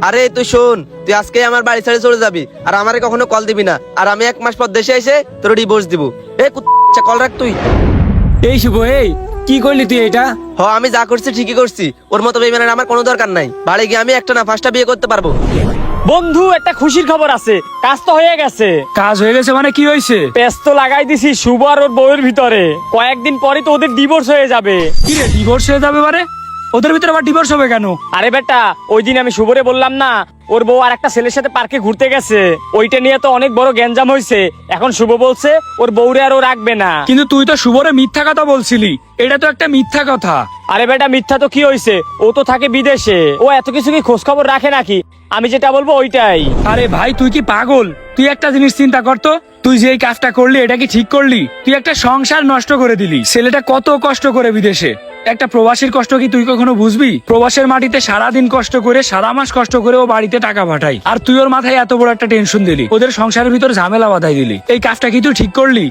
আরে তুই শোন, তুই আজকে আমার বাড়ি ছেড়ে চলে যাবি আর আমারে কখনো কল দিবি না। আর আমি 1 মাস পর দেশে এসে তোর ডিভোর্স দিব। কল রাখ তুই। এই শুভ, এই কি করলি তুই এটা? আমি যা করছি ঠিকই করছি। ওর মতো বেইমানের আমার কোনো দরকার নাই। বাড়ি গিয়ে আমি একটা না 5টা বিয়ে করতে পারবো। বন্ধু, একটা খুশির খবর আছে, কাজ তো হয়ে গেছে। কাজ হয়ে গেছে মানে কি হয়েছে? পেস্ট তো লাগাই দিছি শুভ আর ওর বউয়ের ভিতরে। কয়েকদিন পরে তো ওদের ডিভোর্স হয়ে যাবে। কি রে, ডিভোর্স হয়ে যাবে মানে? ওদের ভিতরে আবার ডিভোর্স হবে কেন? আরে বেটা, ওই দিন আমি শুভরে বললাম না ওর বউ আর একটা ছেলের সাথে পার্কে ঘুরতে গেছে, ওইটা নিয়ে তো অনেক বড় গ্যাঞ্জাম হয়েছে। এখন শুভ বলছে ওর বউরে আর ও রাখবে না। কিন্তু তুই তো শুভরে মিথ্যা কথা বলছিলি, এটা তো একটা মিথ্যা কথা। আরে বেটা, মিথ্যা তো কি হয়েছে, ও তো থাকে বিদেশে, ও এত কিছু কি খোঁজ খবর রাখে নাকি? আমি যেটা বলবো ওইটাই। আরে ভাই, তুই কি পাগল? তুই একটা জিনিস চিন্তা করতো, তুই যে এই কাজটা করলি এটা কি ঠিক করলি? তুই একটা সংসার নষ্ট করে দিলি। ছেলেটা কত কষ্ট করে বিদেশে, একটা প্রবাসীর কষ্ট কি তুই কখনো বুঝবি? প্রবাসের মাটিতে সারাদিন কষ্ট করে, সারা মাস কষ্ট করে ও বাড়িতে টাকা পাঠাই, আর তুই ওর মাথায় এত বড় একটা টেনশন দিলি, ওদের সংসারের ভিতর ঝামেলা বাঁধাই দিলি। এই কাজটা কি তুই ঠিক করলি?